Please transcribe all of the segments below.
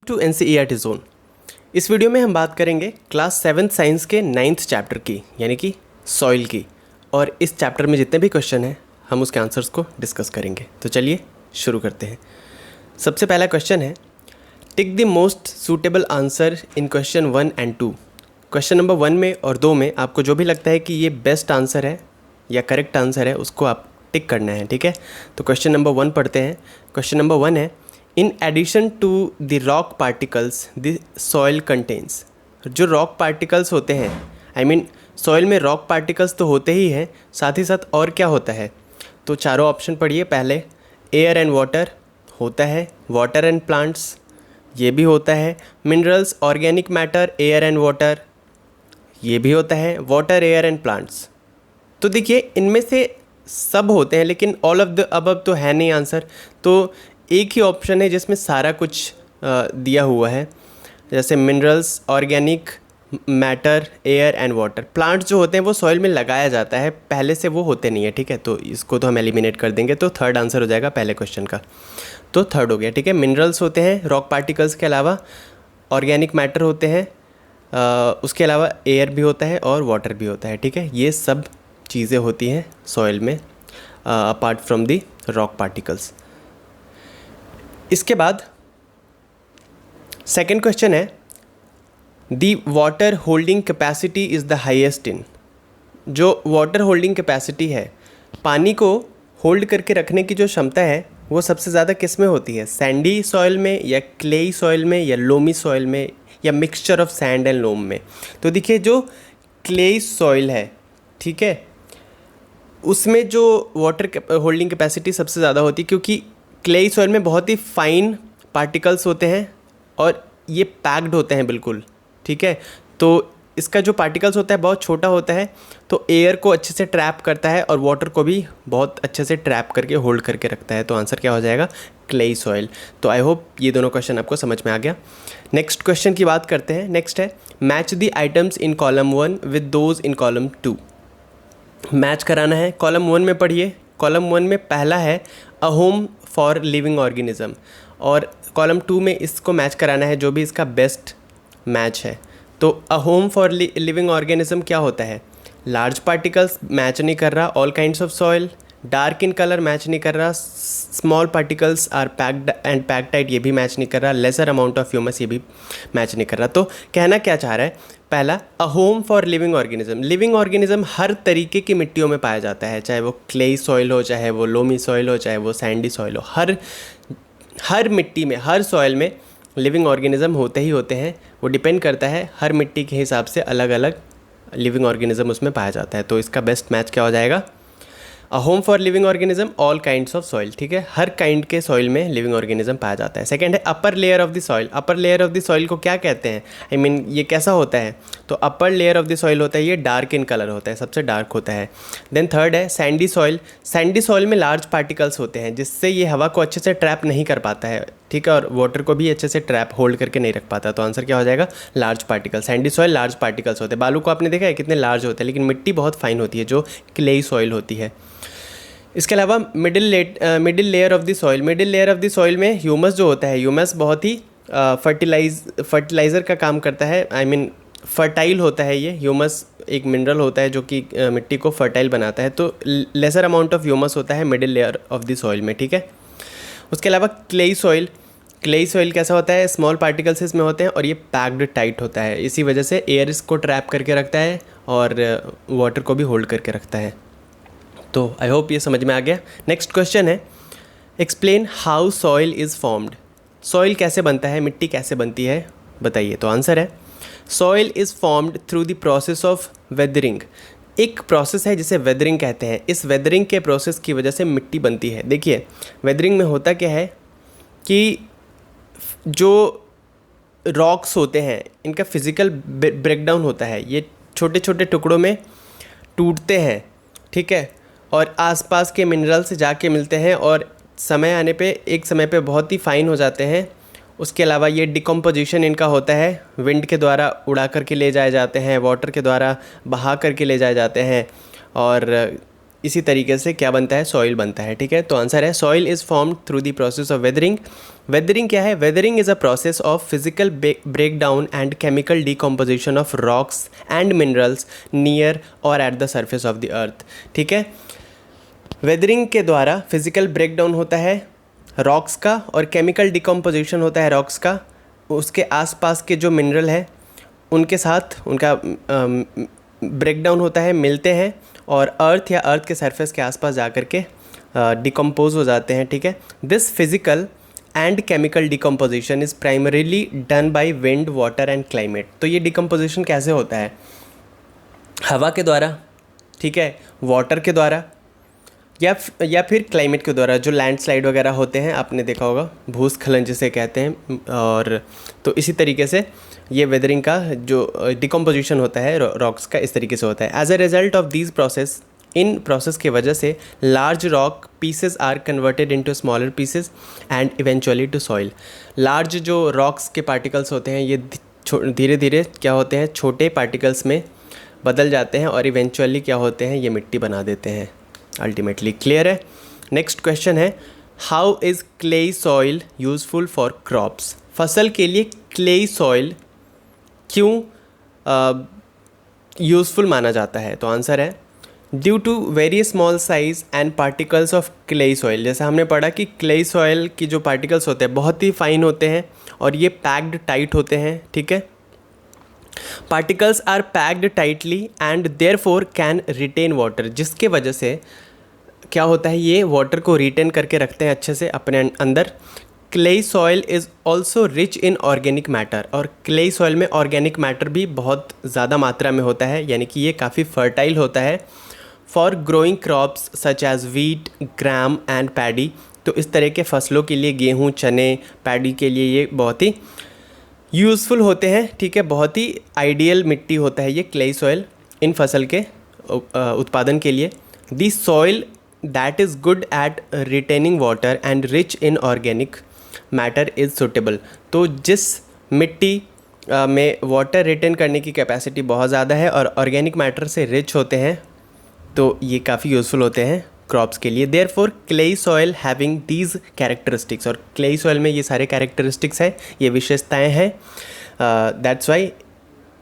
To NCERT zone. इस वीडियो में हम बात करेंगे क्लास 7 साइंस के 9th चैप्टर की, यानी कि सॉइल की। और इस चैप्टर में जितने भी क्वेश्चन हैं हम उसके आंसर्स को डिस्कस करेंगे। तो चलिए शुरू करते हैं। सबसे पहला क्वेश्चन है, tick the most suitable answer in question 1 and 2। Question number 1 में और 2 में आपको जो भी लगता है कि ये बेस्ट आंसर है या करेक्ट आंसर है उसको आप टिक करना है, ठीक है। तो क्वेश्चन नंबर 1 पढ़ते हैं। क्वेश्चन नंबर 1 है, in addition to the rock particles the soil contains. जो रॉक पार्टिकल्स होते हैं, आई मीन सॉइल में रॉक पार्टिकल्स तो होते ही हैं, साथ ही साथ और क्या होता है। तो चारों ऑप्शन पढ़िए। पहले एयर एंड वाटर होता है, वाटर एंड प्लांट्स ये भी होता है, minerals organic matter air and water ये भी होता है, वाटर एयर एंड प्लांट्स। तो देखिए इनमें से सब होते हैं, लेकिन ऑल ऑफ द अबव तो है नहीं आंसर। तो एक ही ऑप्शन है जिसमें सारा कुछ दिया हुआ है, जैसे minerals organic matter air and water. Plants जो होते हैं वो सॉइल में लगाया जाता है, पहले से वो होते नहीं है, ठीक है। तो इसको तो हम एलिमिनेट कर देंगे। तो थर्ड आंसर हो जाएगा पहले क्वेश्चन का। तो थर्ड हो गया, ठीक है। मिनरल्स होते हैं रॉक पार्टिकल्स के अलावा, ऑर्गेनिक मैटर होते हैं, उसके अलावा एयर भी होता है और वाटर भी होता है, ठीक है। ये सब चीज़ें होती हैं सॉइल में apart from the rock particles. इसके बाद सेकेंड क्वेश्चन है, the water holding capacity is the highest in. जो वाटर होल्डिंग कैपेसिटी है, पानी को होल्ड करके रखने की जो क्षमता है वो सबसे ज़्यादा किस में होती है, सैंडी सॉइल में या क्लेई सॉइल में या लोमी सॉइल में या मिक्सचर ऑफ सैंड एंड लोम में। तो देखिए जो क्लेई सॉइल है, ठीक है, उसमें जो वाटर होल्डिंग कैपेसिटी सबसे ज़्यादा होती है, क्योंकि क्लेई सॉइल में बहुत ही फाइन पार्टिकल्स होते हैं और ये पैक्ड होते हैं बिल्कुल, ठीक है। तो इसका जो पार्टिकल्स होता है बहुत छोटा होता है, तो एयर को अच्छे से ट्रैप करता है और वाटर को भी बहुत अच्छे से ट्रैप करके होल्ड करके रखता है। तो आंसर क्या हो जाएगा, क्लेई सॉइल। तो आई होप ये दोनों क्वेश्चन आपको समझ में आ गया। नेक्स्ट क्वेश्चन की बात करते हैं। नेक्स्ट है, match the items in column 1 with those in column 2। Match कराना है। कॉलम 1 में पढ़िए। कॉलम 1 में पहला है अ होम फॉर लिविंग ऑर्गेनिज्म, और कॉलम 2 में इसको मैच कराना है जो भी इसका बेस्ट मैच है। तो a home for living organism क्या होता है, लार्ज पार्टिकल्स मैच नहीं कर रहा, all kinds of soil, dark in colour match नहीं कर रहा, small particles are packed and packed tight ये भी मैच नहीं कर रहा, लेसर अमाउंट ऑफ ह्यूमस ये भी मैच नहीं कर रहा। तो कहना क्या चाह रहा है, पहला a home for living organism. Living organism हर तरीके की मिट्टियों में पाया जाता है, चाहे वो क्लेई सॉइल हो, चाहे वो लोमी सॉइल हो, चाहे वो सैंडी सॉइल हो। हर मिट्टी में, हर सॉइल में लिविंग ऑर्गेनिज्म होते ही होते हैं। वो डिपेंड करता है, हर मिट्टी के हिसाब से अलग अलग लिविंग ऑर्गेनिज्म उसमें पाया जाता है। तो इसका बेस्ट मैच क्या हो जाएगा, अ home for living organism all kinds of soil, ठीक है। हर काइंड के सॉइल में लिविंग ऑर्गेनिज्म पाया जाता है। सेकंड है upper layer of the soil. Upper layer of the soil को क्या कहते हैं, आई मीन ये कैसा होता है। तो upper layer of the soil होता है, ये डार्क इन कलर होता है, सबसे डार्क होता है। देन थर्ड है सैंडी सॉइल। सैंडी सॉइल में लार्ज पार्टिकल्स होते हैं, जिससे ये हवा को अच्छे से ट्रैप नहीं कर पाता है, ठीक है, और वाटर को भी अच्छे से ट्रैप होल्ड करके नहीं रख पाता। तो आंसर क्या हो जाएगा, large particle. Sandy soil large particles होते हैं। बालू को आपने देखा है कितने लार्ज होते हैं, लेकिन मिट्टी बहुत फाइन होती है जो क्लेई सॉइल होती है। इसके अलावा middle layer of the soil. Middle layer of the soil में ह्यूमस जो होता है, ह्यूमस बहुत ही फर्टिलाइज़र का काम करता है, आई मीन फर्टाइल होता है ये। ह्यूमस एक मिनरल होता है जो कि मिट्टी को फर्टाइल बनाता है। तो लेसर अमाउंट ऑफ ह्यूमस होता है middle layer of the soil में, ठीक है। उसके अलावा क्लेई सॉइल। क्लेई सॉइल कैसा होता है, स्मॉल पार्टिकल्स इसमें होते हैं और ये पैक्ड टाइट होता है, इसी वजह से एयर इसको ट्रैप करके रखता है और वाटर को भी होल्ड करके रखता है। तो आई होप ये समझ में आ गया। नेक्स्ट क्वेश्चन है, explain how soil is formed. Soil कैसे बनता है, मिट्टी कैसे बनती है, बताइए। तो आंसर है, soil is formed through the process of weathering. एक प्रोसेस है जिसे वेदरिंग कहते हैं। इस वेदरिंग के प्रोसेस की वजह से मिट्टी बनती है। देखिए वेदरिंग में होता क्या है कि जो रॉक्स होते हैं इनका फिज़िकल ब्रेकडाउन होता है, ये छोटे छोटे टुकड़ों में टूटते हैं, ठीक है, और आसपास के मिनरल से जाके मिलते हैं और समय आने पे एक समय पे बहुत ही फाइन हो जाते हैं। उसके अलावा ये डिकम्पोजिशन इनका होता है, विंड के द्वारा उड़ा करके ले जाए जाते हैं, वाटर के द्वारा बहा करके ले जाए जाते हैं, और इसी तरीके से क्या बनता है, सॉइल बनता है। ठीक है, तो आंसर है soil is formed through the process of weathering. Weathering क्या है? Weathering is a process of physical break down and chemical decomposition of rocks and minerals near or at the surface of the earth. ठीक है, weathering के द्वारा physical break down होता है rocks का और केमिकल डिकम्पोजिशन होता है रॉक्स का, उसके आसपास के जो मिनरल है उनके साथ उनका ब्रेक डाउन होता है, मिलते हैं और अर्थ या अर्थ के सरफेस के आसपास जा कर के डिकम्पोज हो जाते हैं। ठीक है, this physical and chemical decomposition is primarily done by wind, water and climate. तो ये डिकम्पोजिशन कैसे होता है? हवा के द्वारा, ठीक है, वाटर के द्वारा या फिर क्लाइमेट के द्वारा। जो लैंडस्लाइड वगैरह होते हैं आपने देखा होगा, भूस्खलन जिसे कहते हैं, और तो इसी तरीके से ये वेदरिंग का जो डिकम्पोजिशन होता है रॉक्स का इस तरीके से होता है। As a result of these process, इन प्रोसेस की वजह से large rock pieces are converted into smaller pieces and eventually to soil. Large जो रॉक्स के पार्टिकल्स होते हैं ये धीरे धीरे क्या होते हैं, छोटे पार्टिकल्स में बदल जाते हैं और इवेंचुअली क्या होते हैं, ये मिट्टी बना देते हैं अल्टीमेटली। क्लियर है? नेक्स्ट क्वेश्चन है, how is clayey soil useful for crops? फसल के लिए क्लेई सॉइल क्यों यूज़फुल माना जाता है? तो आंसर है due to very small size and particles of clayey soil. जैसे हमने पढ़ा कि क्लेई सॉइल की जो पार्टिकल्स होते हैं बहुत ही फाइन होते हैं और ये पैक्ड टाइट होते हैं। ठीक है, particles are packed tightly and therefore can retain water, जिसके वजह से क्या होता है, ये वाटर को रिटेन करके रखते हैं अच्छे से अपने अंदर। Clayey soil is also rich in organic matter, और क्लेई सॉइल में ऑर्गेनिक मैटर भी बहुत ज़्यादा मात्रा में होता है, यानी कि ये काफ़ी फर्टाइल होता है for growing crops such as wheat, gram and paddy. तो इस तरह के फसलों के लिए, गेहूँ, चने, पैडी के लिए ये बहुत ही यूज़फुल होते हैं। ठीक है, बहुत ही आइडियल मिट्टी होता है ये क्लेई सॉइल इन फसल के उत्पादन के लिए। The soil that is good at retaining water and rich in organic matter is suitable. तो जिस मिट्टी में वाटर रिटेन करने की कैपेसिटी बहुत ज़्यादा है और ऑर्गेनिक मैटर से रिच होते हैं, तो ये काफ़ी यूज़फुल होते हैं क्रॉप्स के लिए। Therefore clayey soil having these characteristics, और क्लेई सॉइल में ये सारे कैरेक्टरिस्टिक्स हैं, ये विशेषताएं हैं, that's why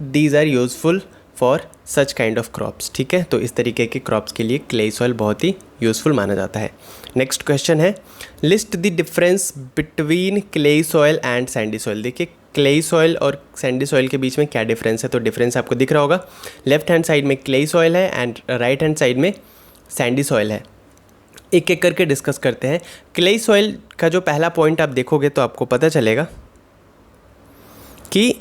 these are useful for such kind of crops. ठीक है, तो इस तरीके के क्रॉप्स के लिए क्लेई सॉइल बहुत ही यूज़फुल माना जाता है। नेक्स्ट क्वेश्चन है, list the difference between clayey soil and Sandy soil. देखिए क्लेई सॉइल और सैंडी सॉइल के बीच में क्या डिफरेंस है, तो डिफरेंस आपको दिख रहा होगा। लेफ्ट हैंड साइड में क्लेई सॉइल है एंड राइट हैंड साइड में सैंडी सॉइल है। एक एक करके डिस्कस करते हैं। क्लेई सॉइल का जो पहला पॉइंट आप देखोगे तो आपको पता चलेगा कि,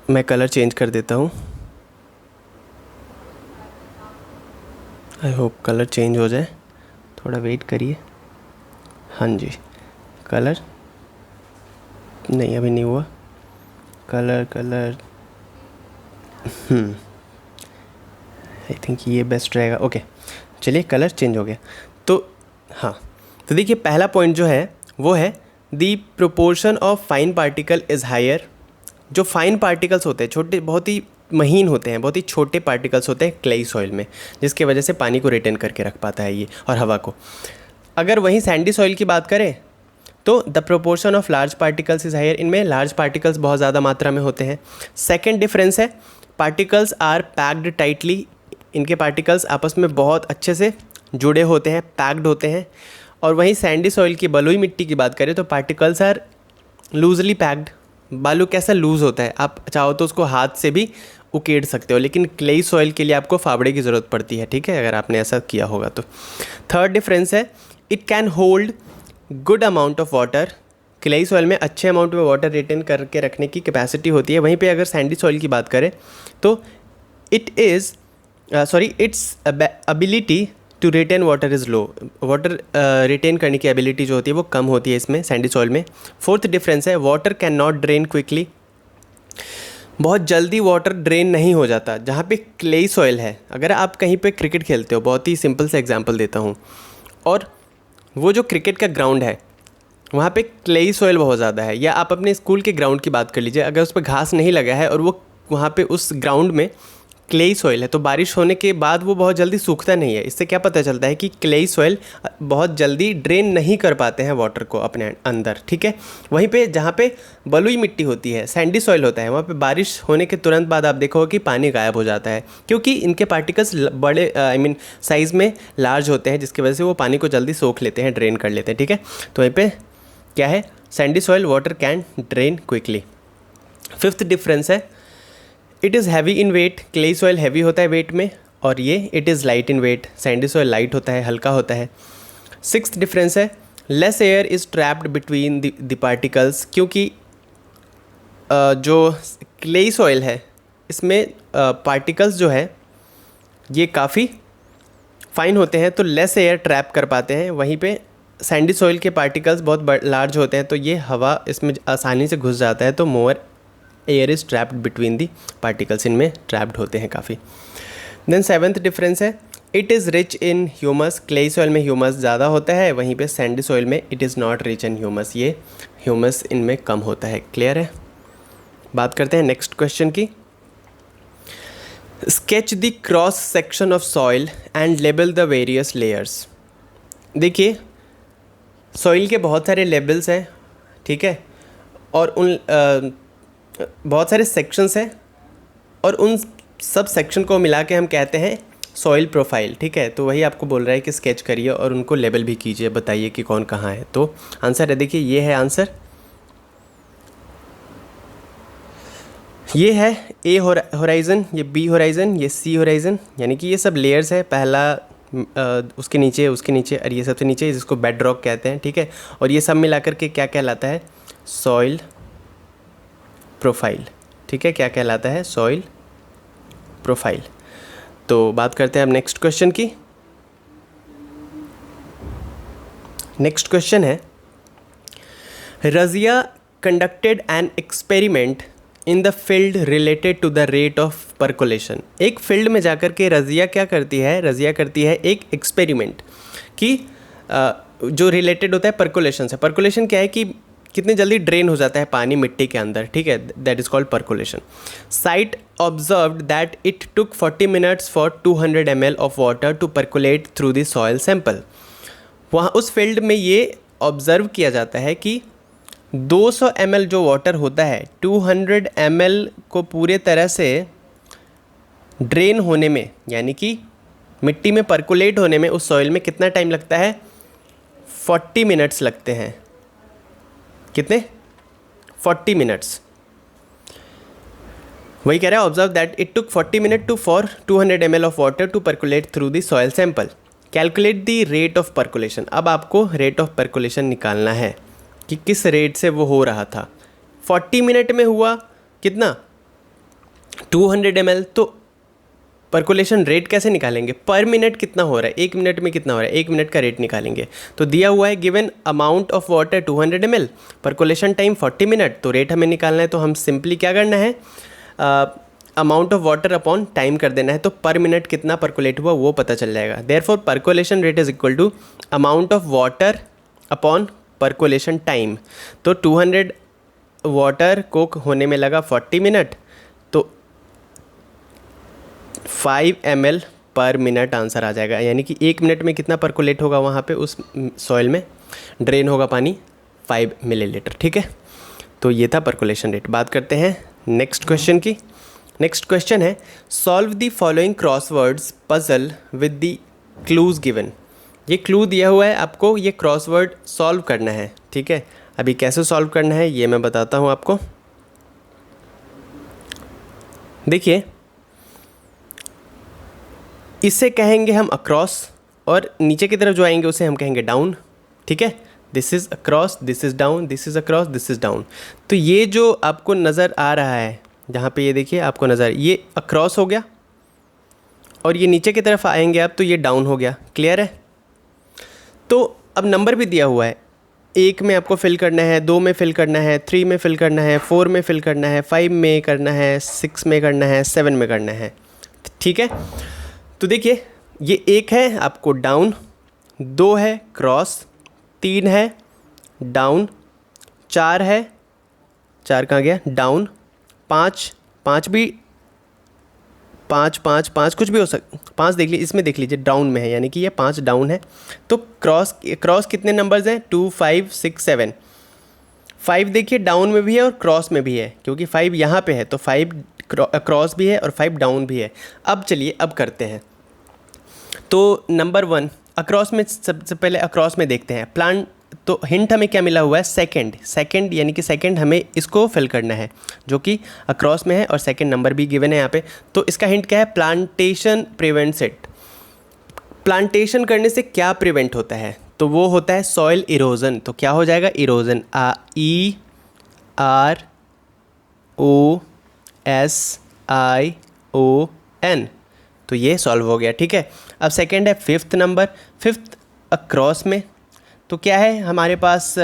मैं कलर चेंज कर देता हूँ, आई होप कलर चेंज हो जाए, थोड़ा वेट करिए। हाँ जी, कलर नहीं, अभी नहीं हुआ कलर आई थिंक ये बेस्ट रहेगा। ओके चलिए, कलर चेंज हो गया। तो हाँ, तो देखिए पहला पॉइंट जो है वो है the proportion of fine particle is higher. जो फाइन पार्टिकल्स होते हैं, छोटे, बहुत ही महीन होते हैं, बहुत ही छोटे पार्टिकल्स होते हैं क्लेई सॉइल में, जिसके वजह से पानी को रिटेन करके रख पाता है ये, और हवा को। अगर वहीं सैंडी सॉइल की बात करें तो the proportion of large particles is higher, इनमें लार्ज पार्टिकल्स बहुत ज़्यादा मात्रा में होते हैं। सेकेंड डिफरेंस है, पार्टिकल्स आर पैक्ड टाइटली, इनके पार्टिकल्स आपस में बहुत अच्छे से जुड़े होते हैं, पैक्ड होते हैं। और वहीं सैंडी सॉइल की, बलुई मिट्टी की बात करें तो पार्टिकल्स आर लूजली पैक्ड। बालू कैसा लूज़ होता है, आप चाहो तो उसको हाथ से भी उकेड़ सकते हो, लेकिन क्लेई सॉइल के लिए आपको फावड़े की ज़रूरत पड़ती है। ठीक है, अगर आपने ऐसा किया होगा तो। थर्ड डिफरेंस है, it can hold good amount of water. Clay soil में अच्छे अमाउंट में वाटर रिटेन करके रखने की कैपेसिटी होती है। वहीं पे अगर सैंडी सॉइल की बात करें तो its ability to retain water is low. Water retain करने की एबिलिटी जो होती है वो कम होती है इसमें, सैंडी सॉइल में। फोर्थ डिफरेंस है, water can not drain quickly. बहुत जल्दी वाटर ड्रेन नहीं हो जाता। जहाँ पे क्लेई सॉइल है, अगर आप कहीं पे क्रिकेट खेलते हो, बहुत ही सिंपल सा एग्जांपल देता हूँ, और वो जो क्रिकेट का ग्राउंड है वहाँ पे क्लेई सॉइल बहुत ज़्यादा है, या आप अपने स्कूल के ग्राउंड की बात कर लीजिए, अगर उस पर घास नहीं लगा है और वो वहाँ पे उस ग्राउंड में क्लेई सॉइल है तो बारिश होने के बाद वो बहुत जल्दी सूखता नहीं है। इससे क्या पता चलता है कि क्लेई सॉइल बहुत जल्दी ड्रेन नहीं कर पाते हैं वाटर को अपने अंदर, ठीक है। वहीं पे जहाँ पे बलुई मिट्टी होती है, सैंडी सॉइल होता है, वहाँ पे बारिश होने के तुरंत बाद आप देखोगे कि पानी गायब हो जाता है, क्योंकि इनके पार्टिकल्स बड़े साइज़ में लार्ज होते हैं, जिसकी वजह से वो पानी को जल्दी सोख लेते हैं, ड्रेन कर लेते हैं, ठीक है। तो वहीं पे क्या है, sandy soil water can drain quickly. Fifth difference है, it is heavy in weight, clayey soil heavy होता है वेट में, और ये it is light in weight, sandy soil light होता है, हल्का होता है। सिक्स्थ डिफरेंस है, less air is trapped between the particles, क्योंकि जो क्लेई सॉइल है इसमें पार्टिकल्स जो है ये काफ़ी फाइन होते हैं, तो लेस एयर ट्रैप कर पाते हैं। वहीं पे सैंडी सॉइल के पार्टिकल्स बहुत लार्ज होते हैं, तो ये हवा इसमें आसानी से घुस जाता है, तो मोर air is trapped between the particles, इनमें ट्रैप्ड होते हैं काफ़ी। देन सेवन्थ डिफरेंस है, it is rich in humus, clay soil में ह्यूमस ज़्यादा होता है, वहीं पे सैंडी सॉइल में it is not rich in humus, ये ह्यूमस इनमें कम होता है। क्लियर है। बात करते हैं नेक्स्ट क्वेश्चन की। Sketch the cross section of soil and label the various layers. देखिए सॉइल के बहुत सारे लेबल्स हैं, ठीक है, और उन बहुत सारे सेक्शंस हैं, और उन सब सेक्शन को मिला के हम कहते हैं सॉइल प्रोफाइल, ठीक है। तो वही आपको बोल रहा है कि स्केच करिए और उनको लेबल भी कीजिए, बताइए कि कौन कहाँ है। तो आंसर है, देखिए ये है आंसर, ये है ए होराइज़न, ये बी होराइज़न, ये सी होराइज़न, यानी कि ये सब लेयर्स है, पहला उसके नीचे और ये सबसे नीचे, जिसको बेड रॉक कहते हैं, ठीक है। और ये सब मिलाकर के क्या कहलाता है, सॉइल प्रोफाइल, ठीक है, क्या कहलाता है, सॉइल प्रोफाइल। तो बात करते हैं अब नेक्स्ट क्वेश्चन की। नेक्स्ट क्वेश्चन है, Razia conducted an experiment in the field related to the rate of percolation. एक फील्ड में जाकर के रज़िया क्या करती है, रज़िया करती है एक एक्सपेरिमेंट कि जो रिलेटेड होता है परकोलेशन से। परकोलेशन क्या है कि कितनी जल्दी ड्रेन हो जाता है पानी मिट्टी के अंदर, ठीक है, that is called percolation. Site observed that it took 40 minutes for 200 ml of water to percolate through the soil sample. वहाँ उस फील्ड में ये ऑब्ज़र्व किया जाता है कि 200 ml जो वाटर होता है, 200 ml को पूरे तरह से ड्रेन होने में, यानी कि मिट्टी में परकोलेट होने में उस सॉइल में कितना टाइम लगता है, 40 मिनट्स लगते हैं। कितने, 40 मिनट्स। वही कह रहा है, observe that it took 40 minute to for 200 ml of water to percolate through the soil sample. Calculate the rate of percolation. अब आपको रेट ऑफ परकोलेशन निकालना है कि किस रेट से वो हो रहा था। 40 मिनट में हुआ कितना, 200 ml, तो परकोलेशन रेट कैसे निकालेंगे, पर मिनट कितना हो रहा है, एक मिनट में कितना हो रहा है, एक मिनट का रेट निकालेंगे। तो दिया हुआ है given amount of water 200 ml, percolation time 40 minute, तो रेट हमें निकालना है। तो हम सिंपली क्या करना है, amount of water upon time कर देना है, तो पर मिनट कितना परकोलेट हुआ वो पता चल जाएगा। Therefore percolation rate is equal to amount of water upon percolation time. तो 200 वाटर कुक होने में लगा 40 मिनट, तो 5 ml पर मिनट आंसर आ जाएगा, यानी कि एक मिनट में कितना परकोलेट होगा वहाँ पे उस सॉइल में, ड्रेन होगा पानी 5 मिलीलीटर, ठीक है। तो ये था परकोलेशन रेट। बात करते हैं नेक्स्ट क्वेश्चन की। नेक्स्ट क्वेश्चन है, solve the following crosswords puzzle with the clues given. ये क्लू दिया हुआ है आपको, ये क्रॉसवर्ड सॉल्व करना है, ठीक है। अभी कैसे सॉल्व करना है ये मैं बताता हूँ आपको। देखिए इसे कहेंगे हम अक्रॉस, और नीचे की तरफ जो आएंगे उसे हम कहेंगे डाउन, ठीक है। This is across, this is down, this is across, this is down. तो ये जो आपको नज़र आ रहा है, जहाँ पे ये देखिए आपको नज़र, ये अक्रॉस हो गया, और ये नीचे की तरफ आएंगे आप तो ये डाउन हो गया। क्लियर है। तो अब नंबर भी दिया हुआ है, 1 में आपको फिल करना है, 2 में फिल करना है, 3 में फिल करना है, 4 में फिल करना है, 5 में करना है, 6 में करना है, 7 में करना है, ठीक है। तो देखिए ये 1 है आपको डाउन, 2 है क्रॉस, 3 है डाउन, 4 है, 4 कहाँ गया डाउन, 5 भी 5 5 5 कुछ भी हो 5 देख लीजिए, इसमें देख लीजिए डाउन में है, यानी कि ये 5 डाउन है। तो क्रॉस कितने नंबर्स हैं? 2 5 6 7। 5 देखिए डाउन में भी है और क्रॉस में भी है, क्योंकि 5 यहाँ पे है तो 5 क्रॉस भी है और 5 डाउन भी है। अब चलिए अब करते हैं। तो नंबर 1 अक्रॉस में, सबसे पहले अक्रॉस में देखते हैं प्लांट। तो हिंट हमें क्या मिला हुआ है? सेकंड, यानी कि सेकंड हमें इसको फिल करना है, जो कि अक्रॉस में है और सेकंड नंबर भी गिवन है यहाँ पे। तो इसका हिंट क्या है? Plantation prevents it. प्लांटेशन करने से क्या प्रिवेंट होता है? तो वो होता है सॉइल इरोजन। तो क्या हो जाएगा? Erosion, EROSION। तो ये सॉल्व हो गया, ठीक है। अब सेकंड है फिफ्थ नंबर, फिफ्थ अक्रॉस में। तो क्या है हमारे पास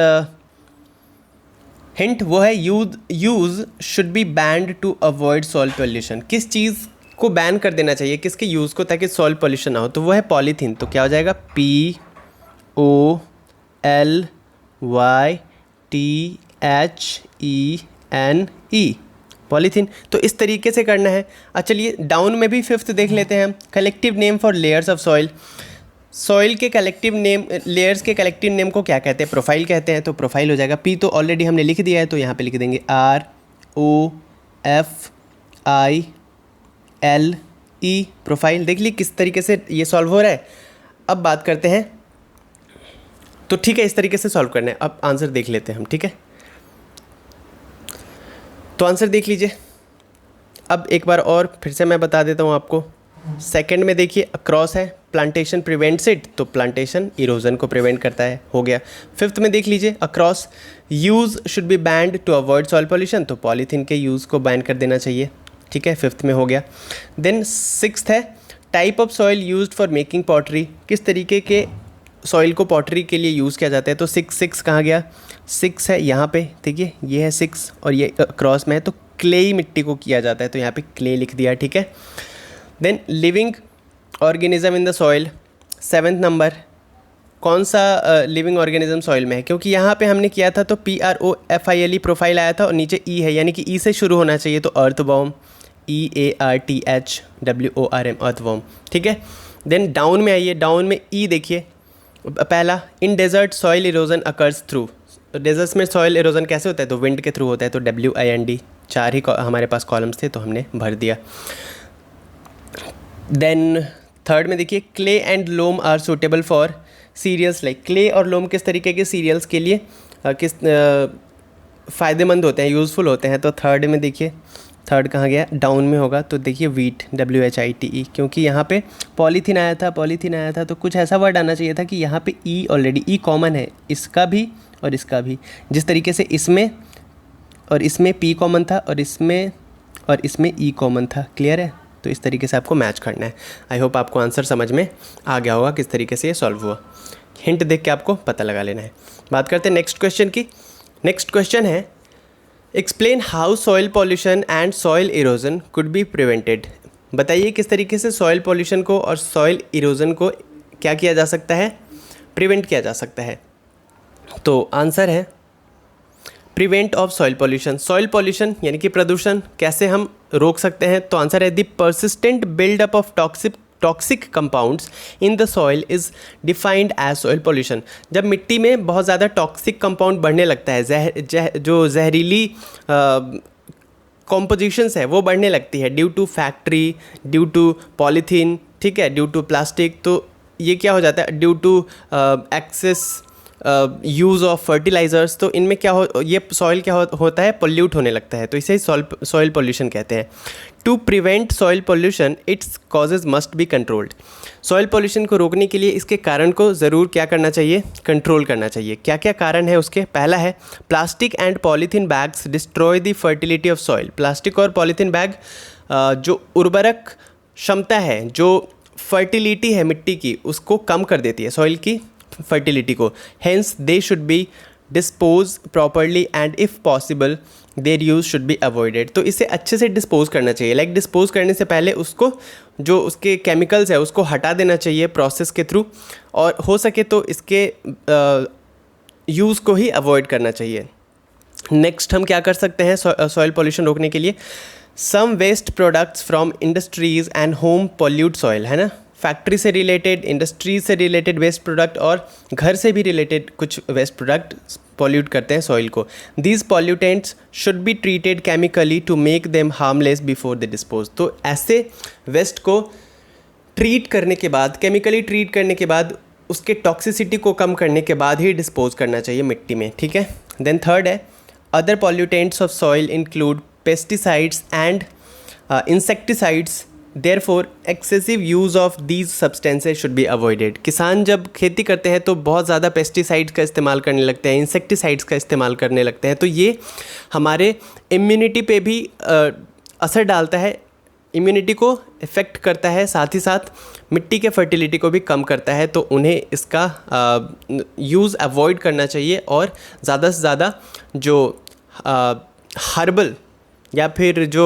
हिंट? वो है use should be banned to avoid soil pollution. किस चीज़ को बैन कर देना चाहिए, किसके यूज़ को, ताकि सॉइल पॉल्यूशन ना हो? तो वो है पॉलीथीन। तो क्या हो जाएगा? POLYTHENE, polythene. तो इस तरीके से करना है। अच्छा चलिए डाउन में भी फिफ्थ देख लेते हैं हम। Collective name for layers of soil. Soil के कलेक्टिव नेम, लेयर्स के कलेक्टिव नेम को क्या कहते हैं? प्रोफाइल कहते हैं। तो प्रोफाइल हो जाएगा। P तो ऑलरेडी हमने लिख दिया है, तो यहाँ पे लिख देंगे ROFILE, प्रोफाइल। देख ली किस तरीके से ये सॉल्व हो रहा है। अब बात करते हैं, तो ठीक है इस तरीके से सॉल्व करना है। अब आंसर देख लेते हैं हम, ठीक है। तो आंसर देख लीजिए। अब एक बार और फिर से मैं बता देता हूँ आपको। सेकंड में देखिए अक्रॉस है, प्लांटेशन प्रिवेंट्स इट, तो प्लांटेशन इरोजन को प्रिवेंट करता है, हो गया। फिफ्थ में देख लीजिए across, use should be banned to avoid soil pollution, तो पॉलीथीन के यूज़ को बैन कर देना चाहिए, ठीक है, फिफ्थ में हो गया। देन सिक्स्थ है type of soil used for making pottery. किस तरीके के सॉइल को पॉटरी के लिए यूज़ किया जाता है? तो सिक्स कहाँ गया? 6 है यहाँ पे, देखिए ये है 6 और ये क्रॉस में है, तो क्लेई मिट्टी को किया जाता है, तो यहाँ पे क्ले लिख दिया, ठीक है। Then living organism in the soil, 7th number. कौन सा लिविंग ऑर्गेनिज्म सॉइल में है? क्योंकि यहाँ पे हमने किया था तो PROFILE प्रोफाइल आया था और नीचे E है, यानी कि E से शुरू होना चाहिए, तो अर्थवॉर्म, EARTHWORM, अर्थवॉर्म, ठीक है। देन डाउन में आइए, डाउन में E देखिए पहला, in desert soil erosion occurs through. Deserts में सॉइल इरोजन कैसे होता है? तो विंड के थ्रू होता है, तो WIND। 4 ही हमारे पास कॉलम्स थे तो हमने भर दिया। देन थर्ड में देखिए clay and loam are suitable for cereals like. Clay और लोम किस तरीके के सीरियल्स के लिए फ़ायदेमंद होते हैं, यूज़फुल होते हैं? तो थर्ड में देखिए, थर्ड कहाँ गया? डाउन में होगा, तो देखिए वीट, WHITE, क्योंकि यहाँ पे पॉलीथीन आया था तो कुछ ऐसा वर्ड आना चाहिए था कि यहाँ पे E ऑलरेडी, E कॉमन है, इसका भी और इसका भी। जिस तरीके से इसमें और इसमें P कॉमन था और इसमें E कॉमन था, क्लियर है? तो इस तरीके से आपको मैच करना है। आई होप आपको आंसर समझ में आ गया होगा किस तरीके से ये सॉल्व हुआ। हिंट देख के आपको पता लगा लेना है। बात करते हैं नेक्स्ट क्वेश्चन की। नेक्स्ट क्वेश्चन है explain how soil pollution and soil erosion could be prevented. बताइए किस तरीके से सॉइल पॉल्यूशन को और सॉइल इरोजन को क्या किया जा सकता है? प्रिवेंट किया जा सकता है। तो आंसर है prevent of soil pollution. Soil pollution यानी कि प्रदूषण कैसे हम रोक सकते हैं? तो आंसर है the persistent buildup of toxic compounds in the soil is defined as soil pollution. जब मिट्टी में बहुत ज़्यादा टॉक्सिक कंपाउंड बढ़ने लगता है, जो जहरीली कॉम्पोजिशंस है वो बढ़ने लगती है due to factory, due to polythene, ठीक है, ड्यू टू प्लास्टिक। तो ये क्या हो जाता है? Due to excess use of fertilisers. तो इनमें क्या ये सॉइल क्या होता है? पोल्यूट होने लगता है, तो इसे सॉइल पोल्यूशन कहते हैं। To prevent soil pollution its causes must be controlled. Soil pollution को रोकने के लिए इसके कारण को ज़रूर क्या करना चाहिए? कंट्रोल करना चाहिए। क्या क्या कारण है उसके? पहला है plastic and polythene bags destroy the fertility of soil. Plastic और पॉलीथीन बैग जो उर्वरक क्षमता है, जो फर्टिलिटी है मिट्टी की, उसको कम कर देती है, सॉइल की फर्टिलिटी को। Hence they should be dispose properly and if possible there use should be avoided. तो इसे अच्छे से डिस्पोज करना चाहिए। लाइक डिस्पोज करने से पहले उसको जो उसके केमिकल्स है उसको हटा देना चाहिए प्रोसेस के थ्रू, और हो सके तो इसके यूज़ को ही अवॉइड करना चाहिए। नेक्स्ट हम क्या कर सकते हैं सॉइल पॉल्यूशन रोकने के लिए? Some waste products from industries and home pollute soil, है ना, फैक्ट्री से रिलेटेड, इंडस्ट्रीज से रिलेटेड वेस्ट प्रोडक्ट और घर से भी रिलेटेड कुछ वेस्ट प्रोडक्ट पॉल्यूट करते हैं सॉइल को. These pollutants should be treated chemically to make them harmless before they dispose. तो ऐसे वेस्ट को ट्रीट करने के बाद, केमिकली ट्रीट करने के बाद, उसके टॉक्सिसिटी को कम करने के बाद ही डिस्पोज करना चाहिए मिट्टी में, ठीक है. देन थर्ड है, other pollutants of soil include pesticides and insecticides. Therefore excessive use of these substances should be avoided. किसान जब खेती करते हैं तो बहुत ज़्यादा पेस्टिसाइड्स का इस्तेमाल करने लगते हैं, इंसेक्टिसाइड्स का इस्तेमाल करने लगते हैं, तो ये हमारे इम्यूनिटी पे भी असर डालता है, इम्यूनिटी को इफ़ेक्ट करता है, साथ ही साथ मिट्टी के फर्टिलिटी को भी कम करता है. तो उन्हें इसका यूज़ अवॉइड करना चाहिए और ज़्यादा से ज़्यादा जो हर्बल या फिर जो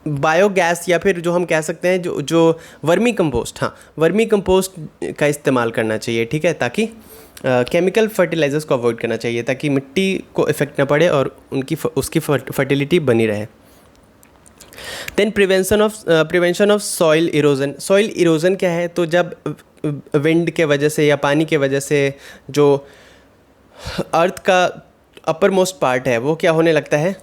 बायोगैस या फिर जो हम कह सकते हैं जो वर्मी कंपोस्ट, हाँ, वर्मी कंपोस्ट का इस्तेमाल करना चाहिए, ठीक है, ताकि केमिकल फर्टिलाइजर्स को अवॉइड करना चाहिए ताकि मिट्टी को इफ़ेक्ट ना पड़े और उसकी फर्टिलिटी बनी रहे. Then prevention of soil erosion. Soil erosion क्या है? तो जब विंड के वजह से या पानी के वजह से जो अर्थ का अपर मोस्ट पार्ट है वो क्या होने लगता है,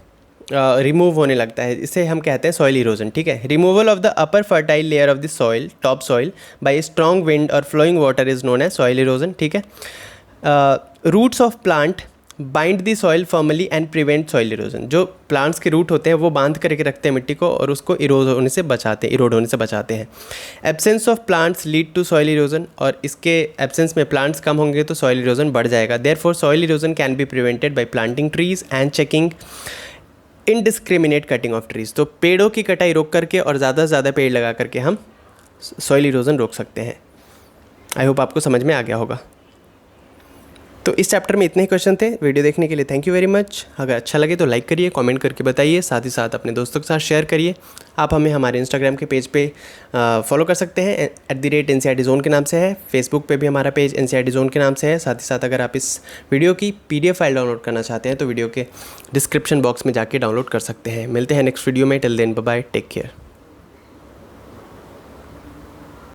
रिमूव होने लगता है, इसे हम कहते हैं सॉइल इरोजन, ठीक है. Removal of the upper fertile layer of the soil, top soil, by strong wind और flowing water is known as soil erosion, ठीक है. Roots of plant bind the soil firmly and prevent soil erosion. जो plants के root होते हैं वो बांध करके रखते हैं मिट्टी को और उसको इरोड होने से बचाते हैं. Absence of plants lead to soil erosion. और इसके एब्सेंस में प्लांट्स कम होंगे तो सॉइल इरोजन बढ़ जाएगा. Therefore soil erosion can be prevented by planting trees and checking indiscriminate cutting of trees. तो पेड़ों की कटाई रोक करके और ज़्यादा से ज़्यादा पेड़ लगा करके हम सॉइल इरोजन रोक सकते हैं. आई होप आपको समझ में आ गया होगा. तो इस चैप्टर में इतने ही क्वेश्चन थे. वीडियो देखने के लिए थैंक यू वेरी मच. अगर अच्छा लगे तो लाइक करिए, कमेंट करके बताइए, साथ ही साथ अपने दोस्तों के साथ शेयर करिए. आप हमें हमारे इंस्टाग्राम के पेज पे फॉलो कर सकते हैं, @NCERT ज़ोन के नाम से है. फेसबुक पे भी हमारा पेज NCERT ज़ोन के नाम से है. साथ ही साथ अगर आप इस वीडियो की PDF फाइल डाउनलोड करना चाहते हैं तो वीडियो के डिस्क्रिप्शन बॉक्स में जाके डाउनलोड कर सकते हैं. मिलते हैं नेक्स्ट वीडियो में. Till then bye bye, take care.